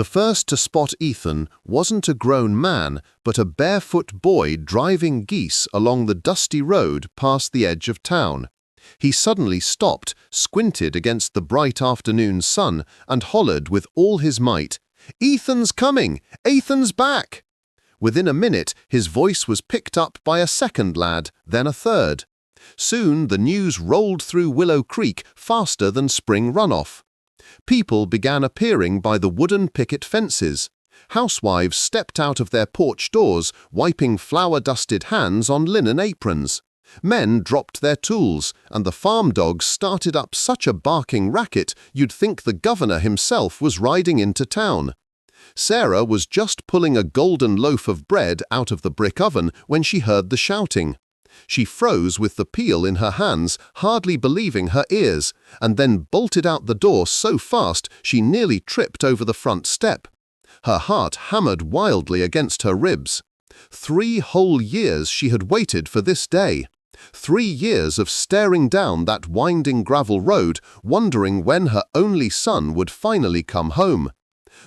The first to spot Ethan wasn't a grown man, but a barefoot boy driving geese along the dusty road past the edge of town. He suddenly stopped, squinted against the bright afternoon sun, and hollered with all his might, "Ethan's coming! Ethan's back!" Within a minute, his voice was picked up by a second lad, then a third. Soon the news rolled through Willow Creek faster than spring runoff. People began appearing by the wooden picket fences. Housewives stepped out of their porch doors, wiping flour-dusted hands on linen aprons. Men dropped their tools, and the farm dogs started up such a barking racket you'd think the governor himself was riding into town. Sarah was just pulling a golden loaf of bread out of the brick oven when she heard the shouting. She froze with the peel in her hands, hardly believing her ears, and then bolted out the door so fast she nearly tripped over the front step. Her heart hammered wildly against her ribs. 3 whole years she had waited for this day. 3 years of staring down that winding gravel road, wondering when her only son would finally come home.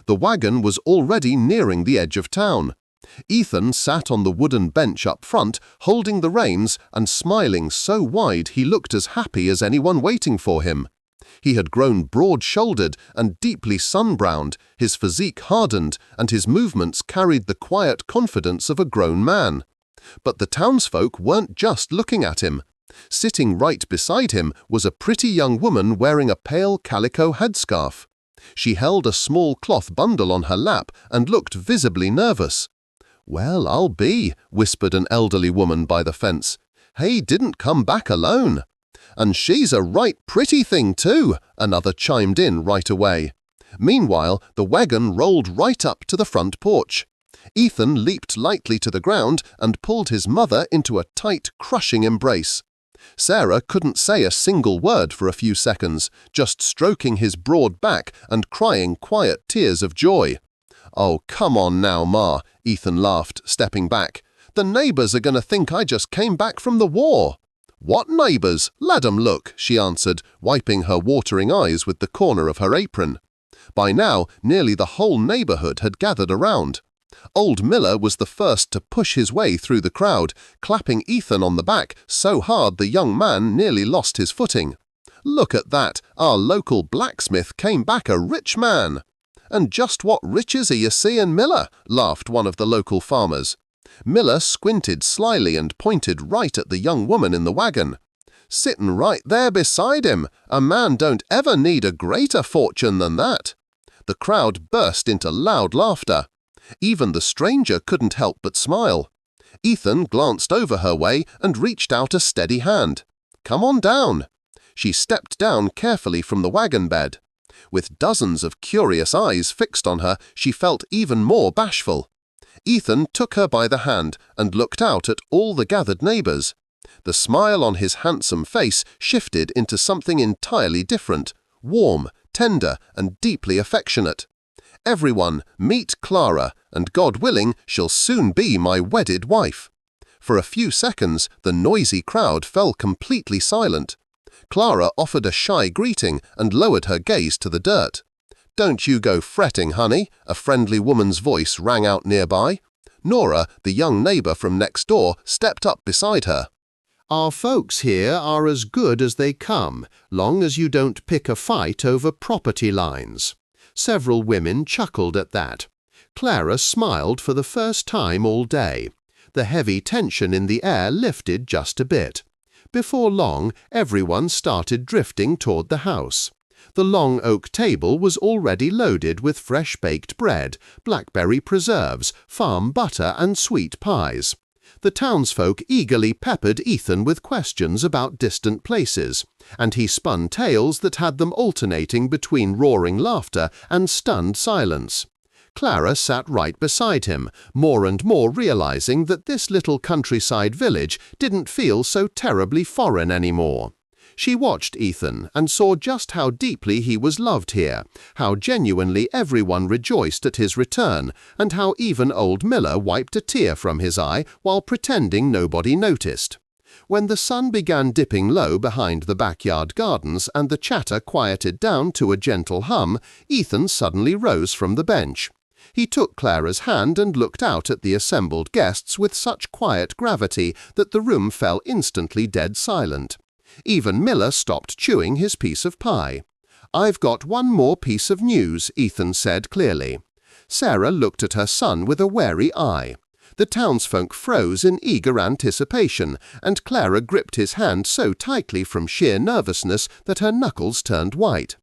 The wagon was already nearing the edge of town. Ethan sat on the wooden bench up front, holding the reins and smiling so wide he looked as happy as anyone waiting for him. He had grown broad-shouldered and deeply sun-browned, his physique hardened, and his movements carried the quiet confidence of a grown man. But the townsfolk weren't just looking at him. Sitting right beside him was a pretty young woman wearing a pale calico headscarf. She held a small cloth bundle on her lap and looked visibly nervous. "Well, I'll be," whispered an elderly woman by the fence. "He didn't come back alone." "And she's a right pretty thing too," another chimed in right away. Meanwhile, the wagon rolled right up to the front porch. Ethan leaped lightly to the ground and pulled his mother into a tight, crushing embrace. Sarah couldn't say a single word for a few seconds, just stroking his broad back and crying quiet tears of joy. "Oh, come on now, Ma," Ethan laughed, stepping back. "The neighbors are going to think I just came back from the war." "What neighbors? Let 'em look," she answered, wiping her watering eyes with the corner of her apron. By now, nearly the whole neighborhood had gathered around. Old Miller was the first to push his way through the crowd, clapping Ethan on the back so hard the young man nearly lost his footing. "Look at that, our local blacksmith came back a rich man." "And just what riches are you seeing, Miller?" laughed one of the local farmers. Miller squinted slyly and pointed right at the young woman in the wagon. "Sittin' right there beside him. A man don't ever need a greater fortune than that." The crowd burst into loud laughter. Even the stranger couldn't help but smile. Ethan glanced over her way and reached out a steady hand. "Come on down." She stepped down carefully from the wagon bed. With dozens of curious eyes fixed on her, she felt even more bashful. Ethan took her by the hand and looked out at all the gathered neighbors. The smile on his handsome face shifted into something entirely different, warm, tender, and deeply affectionate. "Everyone, meet Clara, and God willing, she'll soon be my wedded wife." For a few seconds, the noisy crowd fell completely silent. Clara offered a shy greeting and lowered her gaze to the dirt. "Don't you go fretting, honey," a friendly woman's voice rang out nearby. Nora, the young neighbor from next door, stepped up beside her. "Our folks here are as good as they come, long as you don't pick a fight over property lines." Several women chuckled at that. Clara smiled for the first time all day. The heavy tension in the air lifted just a bit. Before long, everyone started drifting toward the house. The long oak table was already loaded with fresh-baked bread, blackberry preserves, farm butter, and sweet pies. The townsfolk eagerly peppered Ethan with questions about distant places, and he spun tales that had them alternating between roaring laughter and stunned silence. Clara sat right beside him, more and more realizing that this little countryside village didn't feel so terribly foreign anymore. She watched Ethan and saw just how deeply he was loved here, how genuinely everyone rejoiced at his return, and how even old Miller wiped a tear from his eye while pretending nobody noticed. When the sun began dipping low behind the backyard gardens and the chatter quieted down to a gentle hum, Ethan suddenly rose from the bench. He took Clara's hand and looked out at the assembled guests with such quiet gravity that the room fell instantly dead silent. Even Miller stopped chewing his piece of pie. "I've got one more piece of news," Ethan said clearly. Sarah looked at her son with a wary eye. The townsfolk froze in eager anticipation, and Clara gripped his hand so tightly from sheer nervousness that her knuckles turned white.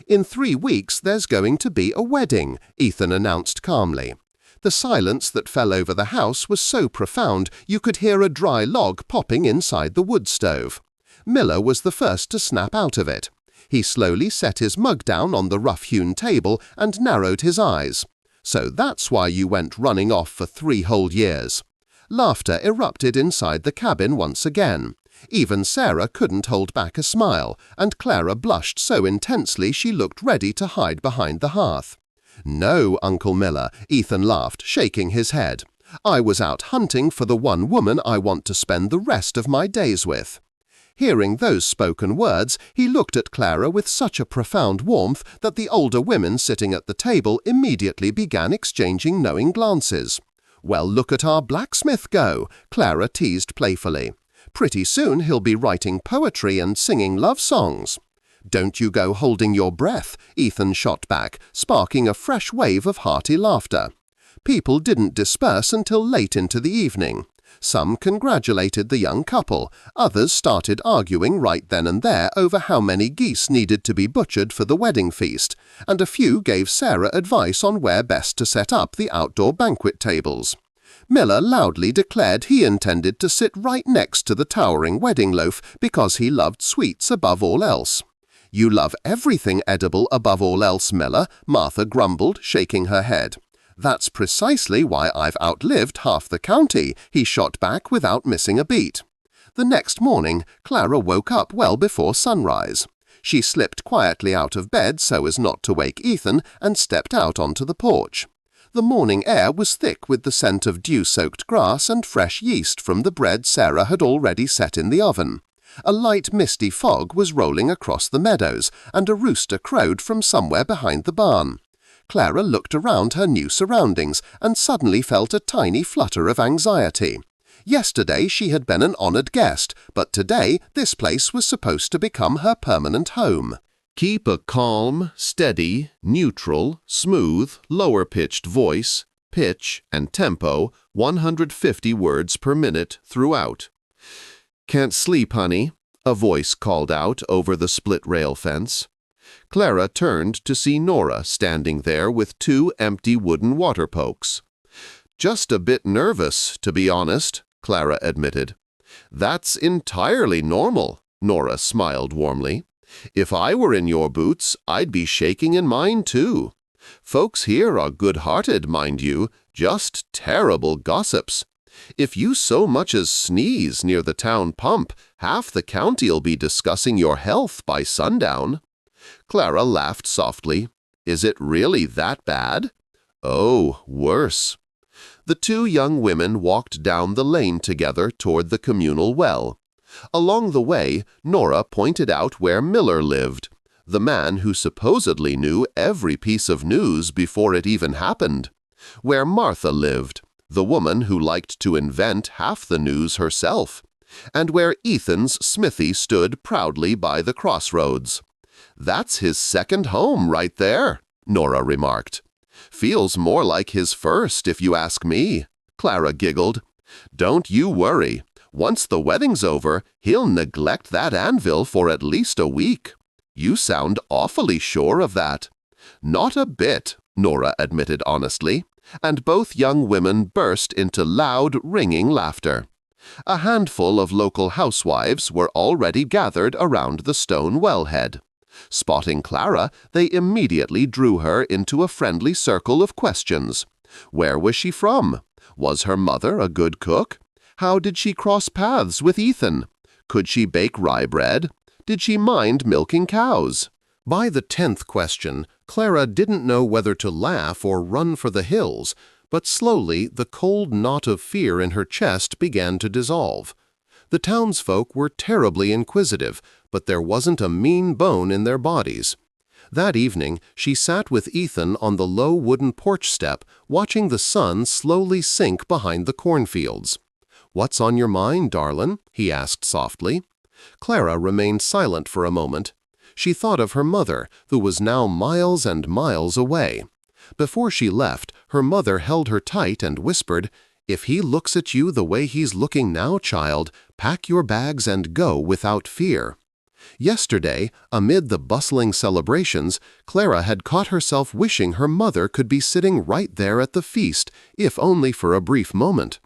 "In 3 weeks there's going to be a wedding," Ethan announced calmly. The silence that fell over the house was so profound you could hear a dry log popping inside the wood stove. Miller was the first to snap out of it. He slowly set his mug down on the rough-hewn table and narrowed his eyes. "So that's why you went running off for 3 whole years." Laughter erupted inside the cabin once again. Even Sarah couldn't hold back a smile, and Clara blushed so intensely she looked ready to hide behind the hearth. "No, Uncle Miller," Ethan laughed, shaking his head. "I was out hunting for the one woman I want to spend the rest of my days with." Hearing those spoken words, he looked at Clara with such a profound warmth that the older women sitting at the table immediately began exchanging knowing glances. "Well, look at our blacksmith go," Clara teased playfully. "Pretty soon he'll be writing poetry and singing love songs." "Don't you go holding your breath," Ethan shot back, sparking a fresh wave of hearty laughter. People didn't disperse until late into the evening. Some congratulated the young couple, others started arguing right then and there over how many geese needed to be butchered for the wedding feast, and a few gave Sarah advice on where best to set up the outdoor banquet tables. Miller loudly declared he intended to sit right next to the towering wedding loaf because he loved sweets above all else. "You love everything edible above all else, Miller," Martha grumbled, shaking her head. "That's precisely why I've outlived half the county," he shot back without missing a beat. The next morning, Clara woke up well before sunrise. She slipped quietly out of bed so as not to wake Ethan and stepped out onto the porch. The morning air was thick with the scent of dew-soaked grass and fresh yeast from the bread Sarah had already set in the oven. A light misty fog was rolling across the meadows, and a rooster crowed from somewhere behind the barn. Clara looked around her new surroundings and suddenly felt a tiny flutter of anxiety. Yesterday she had been an honored guest, but today this place was supposed to become her permanent home. Keep a calm, steady, neutral, smooth, lower-pitched voice, pitch, and tempo 150 words per minute throughout. "Can't sleep, honey," a voice called out over the split-rail fence. Clara turned to see Nora standing there with 2 empty wooden water pokes. "Just a bit nervous, to be honest," Clara admitted. "That's entirely normal," Nora smiled warmly. "If I were in your boots, I'd be shaking in mine too. Folks here are good-hearted, mind you, just terrible gossips. If you so much as sneeze near the town pump, half the county'll be discussing your health by sundown." Clara laughed softly. "Is it really that bad?" "Oh, worse." The 2 young women walked down the lane together toward the communal well. Along the way, Nora pointed out where Miller lived, the man who supposedly knew every piece of news before it even happened. Where Martha lived, the woman who liked to invent half the news herself. And where Ethan's smithy stood proudly by the crossroads. "That's his second home right there," Nora remarked. "Feels more like his first, if you ask me," Clara giggled. "Don't you worry. Once the wedding's over, he'll neglect that anvil for at least a week." "You sound awfully sure of that." "Not a bit," Nora admitted honestly, and both young women burst into loud, ringing laughter. A handful of local housewives were already gathered around the stone wellhead. Spotting Clara, they immediately drew her into a friendly circle of questions. Where was she from? Was her mother a good cook? How did she cross paths with Ethan? Could she bake rye bread? Did she mind milking cows? By the 10th question, Clara didn't know whether to laugh or run for the hills, but slowly the cold knot of fear in her chest began to dissolve. The townsfolk were terribly inquisitive, but there wasn't a mean bone in their bodies. That evening, she sat with Ethan on the low wooden porch step, watching the sun slowly sink behind the cornfields. "What's on your mind, darlin'?" he asked softly. Clara remained silent for a moment. She thought of her mother, who was now miles and miles away. Before she left, her mother held her tight and whispered, "If he looks at you the way he's looking now, child, pack your bags and go without fear." Yesterday, amid the bustling celebrations, Clara had caught herself wishing her mother could be sitting right there at the feast, if only for a brief moment.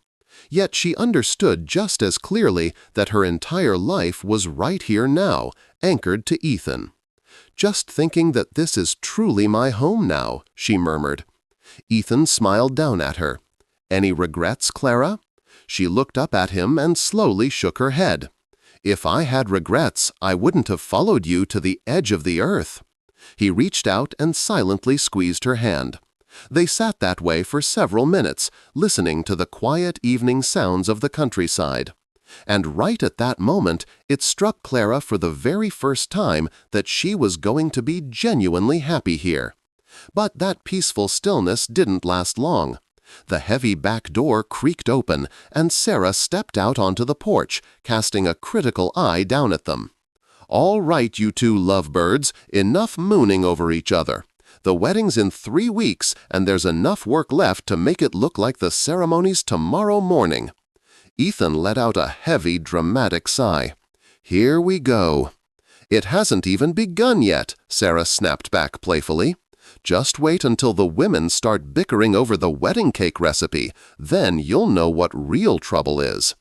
Yet she understood just as clearly that her entire life was right here now, anchored to Ethan. "Just thinking that this is truly my home now," she murmured. Ethan smiled down at her. "Any regrets, Clara?" She looked up at him and slowly shook her head. "If I had regrets, I wouldn't have followed you to the edge of the earth." He reached out and silently squeezed her hand. They sat that way for several minutes, listening to the quiet evening sounds of the countryside. And right at that moment, it struck Clara for the very first time that she was going to be genuinely happy here. But that peaceful stillness didn't last long. The heavy back door creaked open, and Sarah stepped out onto the porch, casting a critical eye down at them. "All right, you two lovebirds, enough mooning over each other. The wedding's in 3 weeks, and there's enough work left to make it look like the ceremony's tomorrow morning." Ethan let out a heavy, dramatic sigh. "Here we go." "It hasn't even begun yet," Sarah snapped back playfully. "Just wait until the women start bickering over the wedding cake recipe. Then you'll know what real trouble is."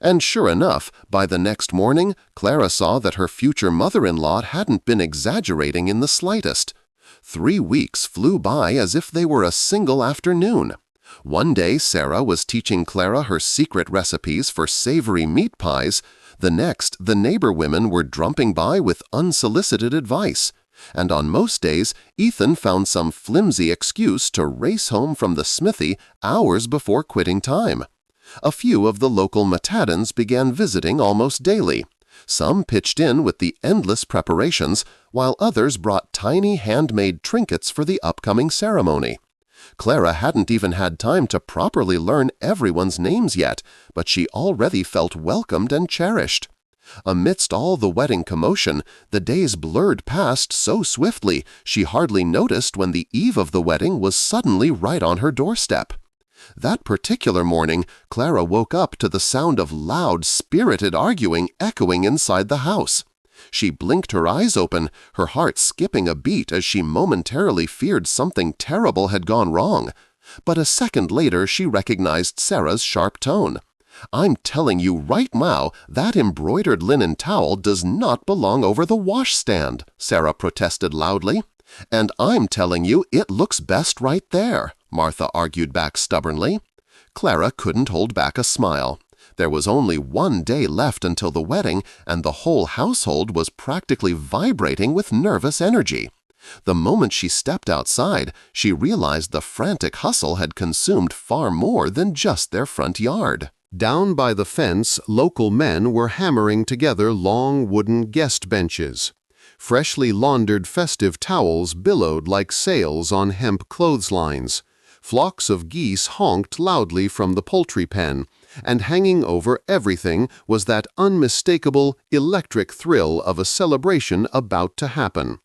And sure enough, by the next morning, Clara saw that her future mother-in-law hadn't been exaggerating in the slightest. 3 weeks flew by as if they were a single afternoon. One day Sarah was teaching Clara her secret recipes for savory meat pies. The next, the neighbor women were drumming by with unsolicited advice. And on most days, Ethan found some flimsy excuse to race home from the smithy hours before quitting time. A few of the local Matadans began visiting almost daily. Some pitched in with the endless preparations, while others brought tiny handmade trinkets for the upcoming ceremony. Clara hadn't even had time to properly learn everyone's names yet, but she already felt welcomed and cherished. Amidst all the wedding commotion, the days blurred past so swiftly she hardly noticed when the eve of the wedding was suddenly right on her doorstep. That particular morning, Clara woke up to the sound of loud, spirited arguing echoing inside the house. She blinked her eyes open, her heart skipping a beat as she momentarily feared something terrible had gone wrong. But a second later she recognized Sarah's sharp tone. "I'm telling you right now, that embroidered linen towel does not belong over the washstand," Sarah protested loudly. "And I'm telling you it looks best right there," Martha argued back stubbornly. Clara couldn't hold back a smile. There was only 1 day left until the wedding, and the whole household was practically vibrating with nervous energy. The moment she stepped outside, she realized the frantic hustle had consumed far more than just their front yard. Down by the fence, local men were hammering together long wooden guest benches. Freshly laundered festive towels billowed like sails on hemp clotheslines. Flocks of geese honked loudly from the poultry pen, and hanging over everything was that unmistakable, electric thrill of a celebration about to happen.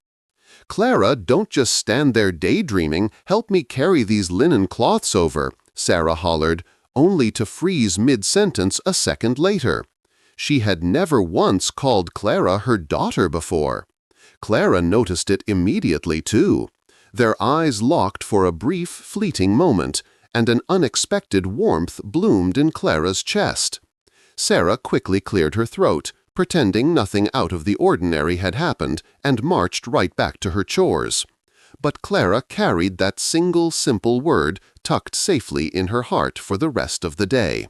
"Clara, don't just stand there daydreaming. Help me carry these linen cloths over," Sarah hollered, only to freeze mid-sentence a second later. She had never once called Clara her daughter before. Clara noticed it immediately, too. Their eyes locked for a brief, fleeting moment, and an unexpected warmth bloomed in Clara's chest. Sarah quickly cleared her throat, pretending nothing out of the ordinary had happened, and marched right back to her chores. But Clara carried that single simple word tucked safely in her heart for the rest of the day.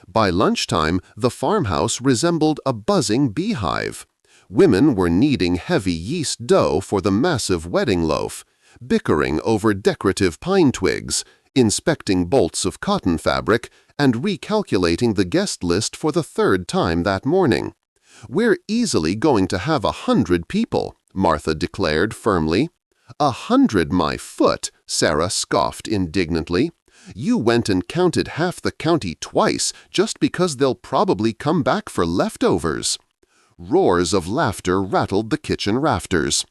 By lunchtime, the farmhouse resembled a buzzing beehive. Women were kneading heavy yeast dough for the massive wedding loaf, bickering over decorative pine twigs, inspecting bolts of cotton fabric and recalculating the guest list for the third time that morning. "We're easily going to have 100 people," Martha declared firmly. "100, my foot," Sarah scoffed indignantly. "You went and counted half the county twice just because they'll probably come back for leftovers." Roars of laughter rattled the kitchen rafters.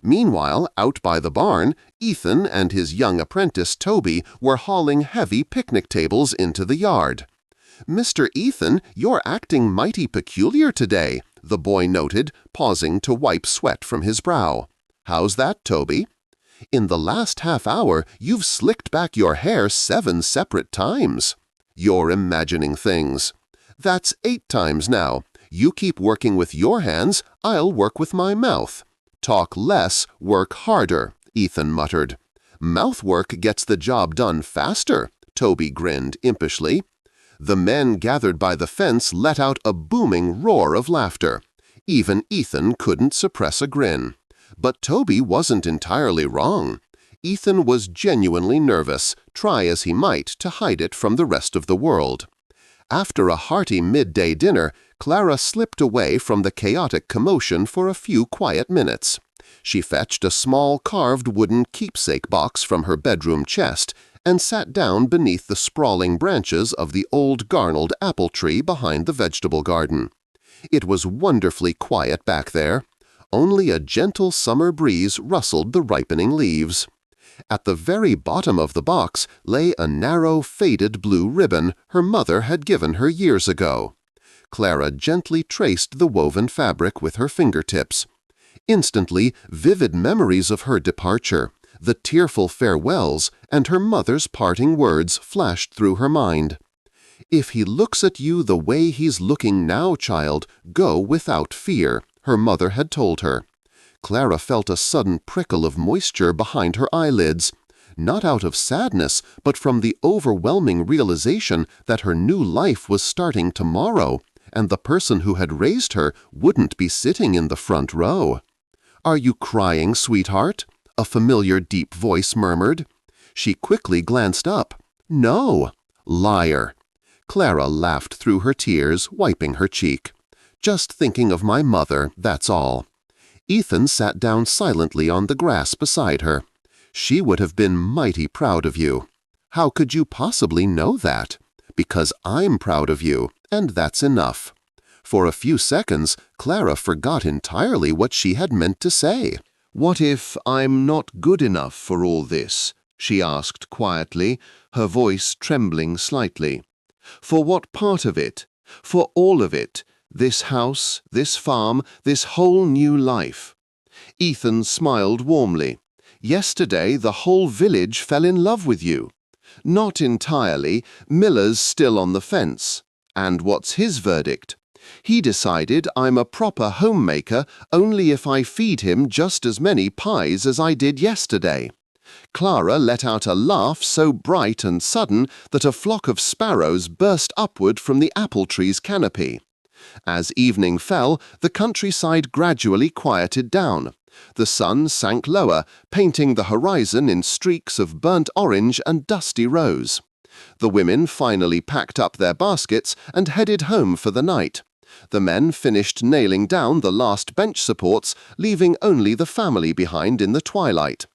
Meanwhile, out by the barn, Ethan and his young apprentice Toby were hauling heavy picnic tables into the yard. "Mr. Ethan, you're acting mighty peculiar today," the boy noted, pausing to wipe sweat from his brow. "How's that, Toby?" "In the last half hour, you've slicked back your hair 7 separate times." "You're imagining things." "That's 8 times now. You keep working with your hands, I'll work with my mouth." "Talk less, work harder," Ethan muttered. "Mouthwork gets the job done faster," Toby grinned impishly. The men gathered by the fence let out a booming roar of laughter. Even Ethan couldn't suppress a grin. But Toby wasn't entirely wrong. Ethan was genuinely nervous, try as he might to hide it from the rest of the world. After a hearty midday dinner, Clara slipped away from the chaotic commotion for a few quiet minutes. She fetched a small carved wooden keepsake box from her bedroom chest and sat down beneath the sprawling branches of the old garneled apple tree behind the vegetable garden. It was wonderfully quiet back there. Only a gentle summer breeze rustled the ripening leaves. At the very bottom of the box lay a narrow, faded blue ribbon her mother had given her years ago. Clara gently traced the woven fabric with her fingertips. Instantly, vivid memories of her departure, the tearful farewells, and her mother's parting words flashed through her mind. "If he looks at you the way he's looking now, child, go without fear," her mother had told her. Clara felt a sudden prickle of moisture behind her eyelids, not out of sadness, but from the overwhelming realization that her new life was starting tomorrow, and the person who had raised her wouldn't be sitting in the front row. "Are you crying, sweetheart?" a familiar deep voice murmured. She quickly glanced up. "No." "Liar." Clara laughed through her tears, wiping her cheek. "Just thinking of my mother, that's all." Ethan sat down silently on the grass beside her. "She would have been mighty proud of you." "How could you possibly know that?" "Because I'm proud of you, and that's enough." For a few seconds, Clara forgot entirely what she had meant to say. "What if I'm not good enough for all this?" she asked quietly, her voice trembling slightly. "For what part of it? For all of it? This house, this farm, this whole new life?" Ethan smiled warmly. "Yesterday the whole village fell in love with you." "Not entirely. Miller's still on the fence." "And what's his verdict?" "He decided I'm a proper homemaker only if I feed him just as many pies as I did yesterday." Clara let out a laugh so bright and sudden that a flock of sparrows burst upward from the apple tree's canopy. As evening fell, the countryside gradually quieted down. The sun sank lower, painting the horizon in streaks of burnt orange and dusty rose. The women finally packed up their baskets and headed home for the night. The men finished nailing down the last bench supports, leaving only the family behind in the twilight.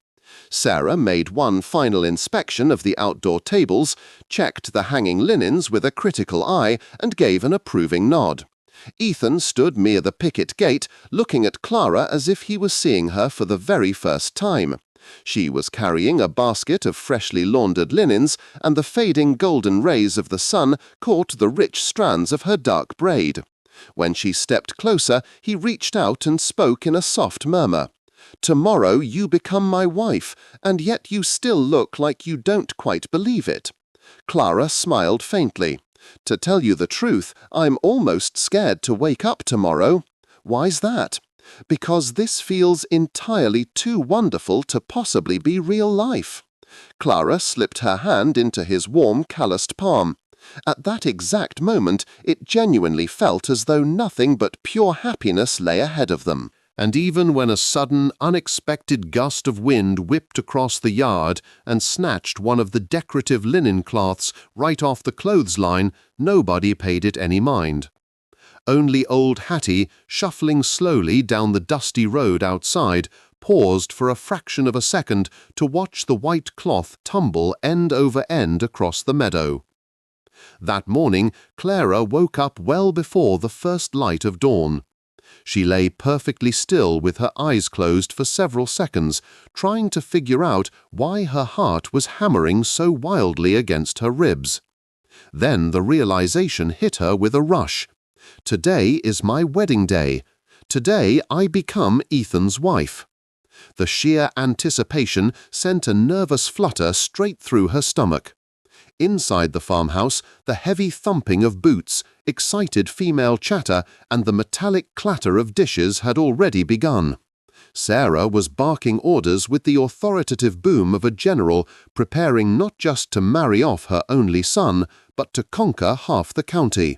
Sarah made one final inspection of the outdoor tables, checked the hanging linens with a critical eye, and gave an approving nod. Ethan stood near the picket gate, looking at Clara as if he was seeing her for the very first time. She was carrying a basket of freshly laundered linens, and the fading golden rays of the sun caught the rich strands of her dark braid. When she stepped closer, he reached out and spoke in a soft murmur. "Tomorrow you become my wife, and yet you still look like you don't quite believe it." Clara smiled faintly. "To tell you the truth, I'm almost scared to wake up tomorrow." "Why's that?" "Because this feels entirely too wonderful to possibly be real life." Clara slipped her hand into his warm, calloused palm. At that exact moment, it genuinely felt as though nothing but pure happiness lay ahead of them. And even when a sudden, unexpected gust of wind whipped across the yard and snatched one of the decorative linen cloths right off the clothesline, nobody paid it any mind. Only old Hattie, shuffling slowly down the dusty road outside, paused for a fraction of a second to watch the white cloth tumble end over end across the meadow. That morning, Clara woke up well before the first light of dawn. She lay perfectly still with her eyes closed for several seconds, trying to figure out why her heart was hammering so wildly against her ribs. Then the realization hit her with a rush. Today is my wedding day. Today I become Ethan's wife. The sheer anticipation sent a nervous flutter straight through her stomach. Inside the farmhouse, the heavy thumping of boots, excited female chatter, and the metallic clatter of dishes had already begun. Sarah was barking orders with the authoritative boom of a general preparing not just to marry off her only son, but to conquer half the county.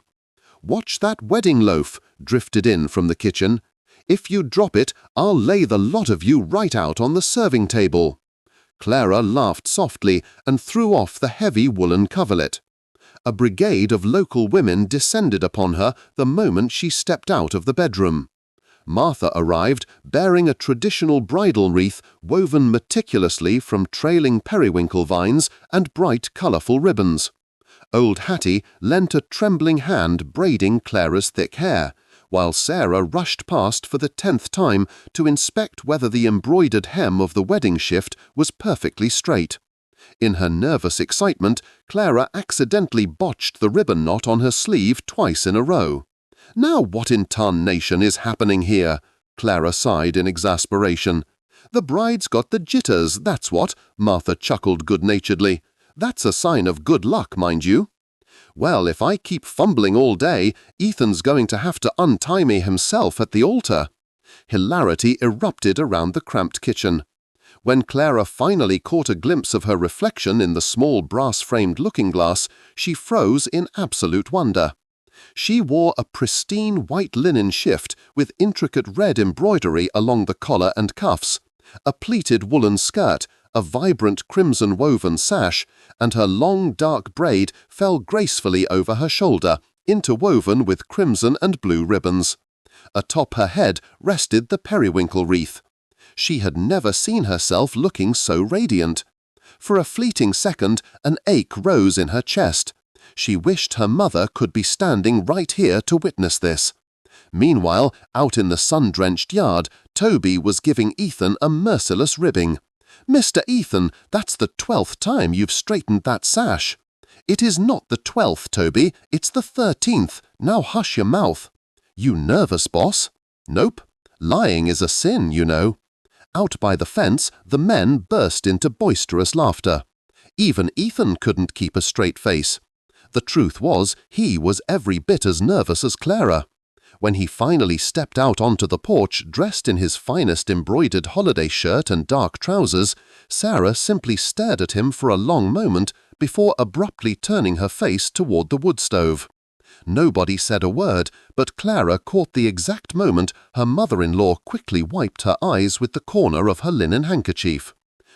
"Watch that wedding loaf," drifted in from the kitchen. "If you drop it, I'll lay the lot of you right out on the serving table." Clara laughed softly and threw off the heavy woolen coverlet. A brigade of local women descended upon her the moment she stepped out of the bedroom. Martha arrived, bearing a traditional bridal wreath woven meticulously from trailing periwinkle vines and bright, colourful ribbons. Old Hattie lent a trembling hand braiding Clara's thick hair, while Sarah rushed past for the 10th time to inspect whether the embroidered hem of the wedding shift was perfectly straight. In her nervous excitement, Clara accidentally botched the ribbon knot on her sleeve twice in a row. "Now what in tarnation is happening here?" Clara sighed in exasperation. "The bride's got the jitters, that's what," Martha chuckled good-naturedly. "That's a sign of good luck, mind you." "Well, if I keep fumbling all day, Ethan's going to have to untie me himself at the altar." Hilarity erupted around the cramped kitchen. When Clara finally caught a glimpse of her reflection in the small brass-framed looking-glass, she froze in absolute wonder. She wore a pristine white linen shift with intricate red embroidery along the collar and cuffs, a pleated woolen skirt, a vibrant crimson-woven sash, and her long dark braid fell gracefully over her shoulder, interwoven with crimson and blue ribbons. Atop her head rested the periwinkle wreath. She had never seen herself looking so radiant. For a fleeting second, an ache rose in her chest. She wished her mother could be standing right here to witness this. Meanwhile, out in the sun-drenched yard, Toby was giving Ethan a merciless ribbing. "Mr. Ethan, that's the 12th time you've straightened that sash." "It is not the 12th, Toby, it's the 13th. Now hush your mouth." "You nervous, boss?" "Nope. Lying is a sin, you know." Out by the fence, the men burst into boisterous laughter. Even Ethan couldn't keep a straight face. The truth was, he was every bit as nervous as Clara. When he finally stepped out onto the porch dressed in his finest embroidered holiday shirt and dark trousers, Sarah simply stared at him for a long moment before abruptly turning her face toward the wood stove. Nobody said a word, but Clara caught the exact moment her mother-in-law quickly wiped her eyes with the corner of her linen handkerchief.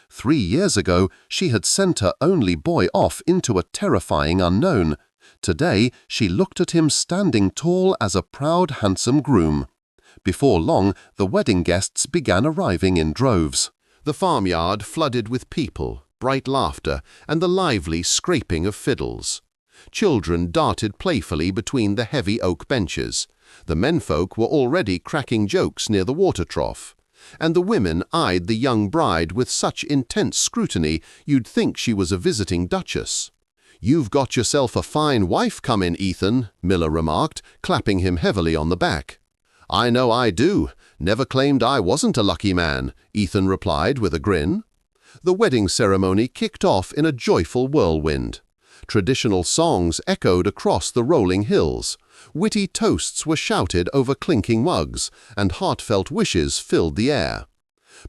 3 years ago, she had sent her only boy off into a terrifying unknown. Today, she looked at him standing tall as a proud, handsome groom. Before long, the wedding guests began arriving in droves. The farmyard flooded with people, bright laughter, and the lively scraping of fiddles. Children darted playfully between the heavy oak benches. The menfolk were already cracking jokes near the water trough. And the women eyed the young bride with such intense scrutiny you'd think she was a visiting duchess. "You've got yourself a fine wife coming, Ethan," Miller remarked, clapping him heavily on the back. "I know I do. Never claimed I wasn't a lucky man," Ethan replied with a grin. The wedding ceremony kicked off in a joyful whirlwind. Traditional songs echoed across the rolling hills. Witty toasts were shouted over clinking mugs, and heartfelt wishes filled the air.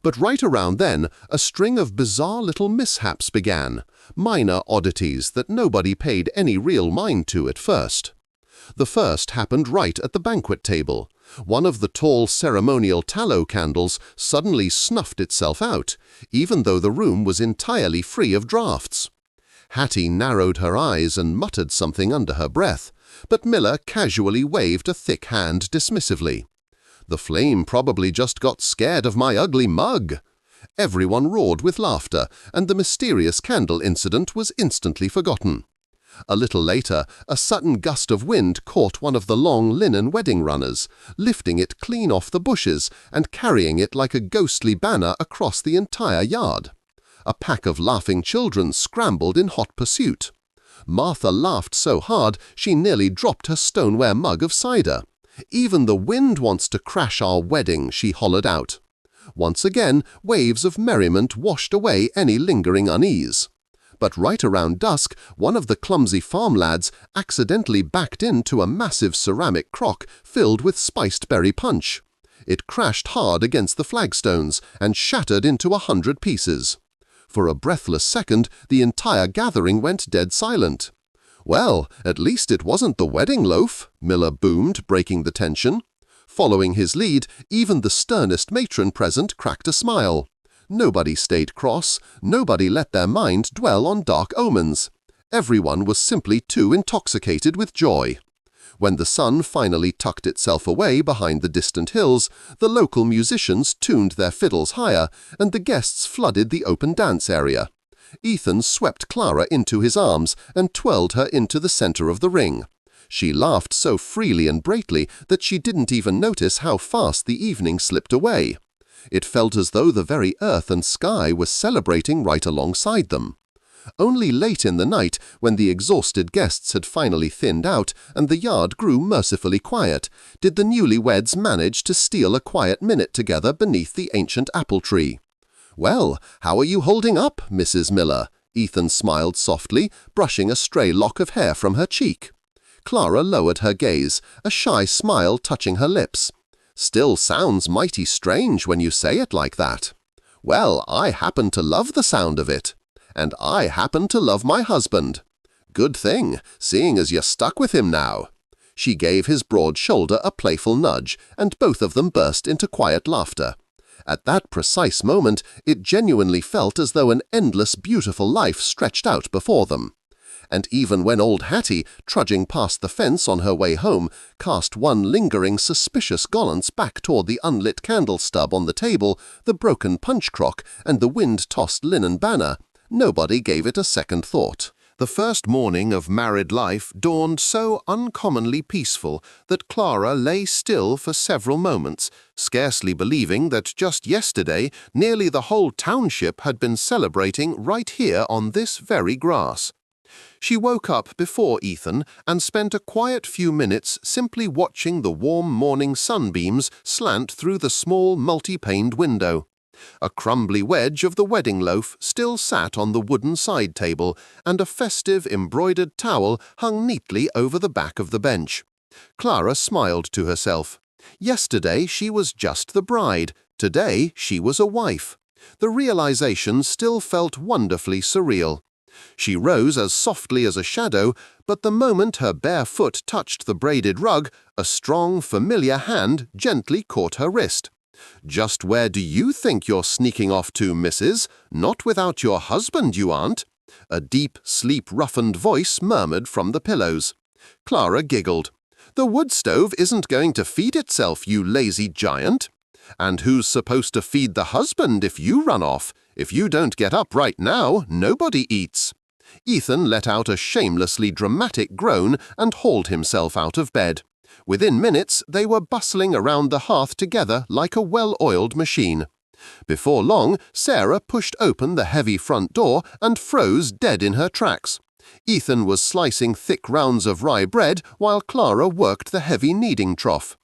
But right around then, a string of bizarre little mishaps began, minor oddities that nobody paid any real mind to at first. The first happened right at the banquet table. One of the tall ceremonial tallow candles suddenly snuffed itself out, even though the room was entirely free of draughts. Hattie narrowed her eyes and muttered something under her breath, but Miller casually waved a thick hand dismissively. "The flame probably just got scared of my ugly mug." Everyone roared with laughter, and the mysterious candle incident was instantly forgotten. A little later, a sudden gust of wind caught one of the long linen wedding runners, lifting it clean off the bushes and carrying it like a ghostly banner across the entire yard. A pack of laughing children scrambled in hot pursuit. Martha laughed so hard she nearly dropped her stoneware mug of cider. "Even the wind wants to crash our wedding," she hollered out. Once again, waves of merriment washed away any lingering unease. But right around dusk, one of the clumsy farm lads accidentally backed into a massive ceramic crock filled with spiced berry punch. It crashed hard against the flagstones and shattered into 100 pieces. For a breathless second, the entire gathering went dead silent. "Well, at least it wasn't the wedding loaf," Miller boomed, breaking the tension. Following his lead, even the sternest matron present cracked a smile. Nobody stayed cross, nobody let their mind dwell on dark omens. Everyone was simply too intoxicated with joy. When the sun finally tucked itself away behind the distant hills, the local musicians tuned their fiddles higher, and the guests flooded the open dance area. Ethan swept Clara into his arms and twirled her into the center of the ring. She laughed so freely and brightly that she didn't even notice how fast the evening slipped away. It felt as though the very earth and sky were celebrating right alongside them. Only late in the night, when the exhausted guests had finally thinned out and the yard grew mercifully quiet, did the newlyweds manage to steal a quiet minute together beneath the ancient apple tree. "Well, how are you holding up, Mrs. Miller?" Ethan smiled softly, brushing a stray lock of hair from her cheek. Clara lowered her gaze, a shy smile touching her lips. "Still sounds mighty strange when you say it like that." "Well, I happen to love the sound of it. And I happen to love my husband. Good thing, seeing as you're stuck with him now." She gave his broad shoulder a playful nudge, and both of them burst into quiet laughter. At that precise moment, it genuinely felt as though an endless beautiful life stretched out before them. And even when old Hattie, trudging past the fence on her way home, cast one lingering suspicious glance back toward the unlit candle stub on the table, the broken punch crock, and the wind-tossed linen banner, nobody gave it a second thought. The first morning of married life dawned so uncommonly peaceful that Clara lay still for several moments, scarcely believing that just yesterday nearly the whole township had been celebrating right here on this very grass. She woke up before Ethan and spent a quiet few minutes simply watching the warm morning sunbeams slant through the small multi-paned window. A crumbly wedge of the wedding loaf still sat on the wooden side table, and a festive embroidered towel hung neatly over the back of the bench. Clara smiled to herself. Yesterday she was just the bride, today she was a wife. The realization still felt wonderfully surreal. She rose as softly as a shadow, but the moment her bare foot touched the braided rug, a strong, familiar hand gently caught her wrist. "Just where do you think you're sneaking off to, missus? Not without your husband, you aren't?" A deep, sleep-roughened voice murmured from the pillows. Clara giggled. "The wood stove isn't going to feed itself, you lazy giant. And who's supposed to feed the husband if you run off? If you don't get up right now, nobody eats." Ethan let out a shamelessly dramatic groan and hauled himself out of bed. Within minutes, they were bustling around the hearth together like a well-oiled machine. Before long, Sarah pushed open the heavy front door and froze dead in her tracks. Ethan was slicing thick rounds of rye bread while Clara worked the heavy kneading trough.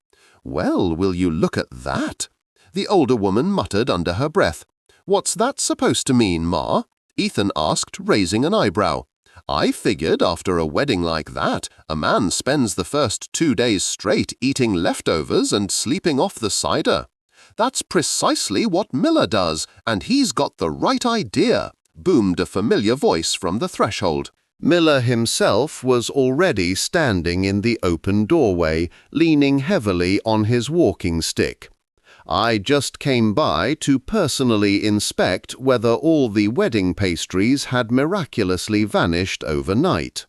"Well, will you look at that?" The older woman muttered under her breath. "What's that supposed to mean, Ma?" Ethan asked, raising an eyebrow. "I figured after a wedding like that, a man spends the first 2 days straight eating leftovers and sleeping off the cider." "That's precisely what Miller does, and he's got the right idea," boomed a familiar voice from the threshold. Miller himself was already standing in the open doorway, leaning heavily on his walking stick. "I just came by to personally inspect whether all the wedding pastries had miraculously vanished overnight."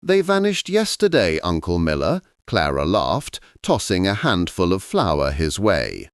"They vanished yesterday, Uncle Miller," Clara laughed, tossing a handful of flour his way.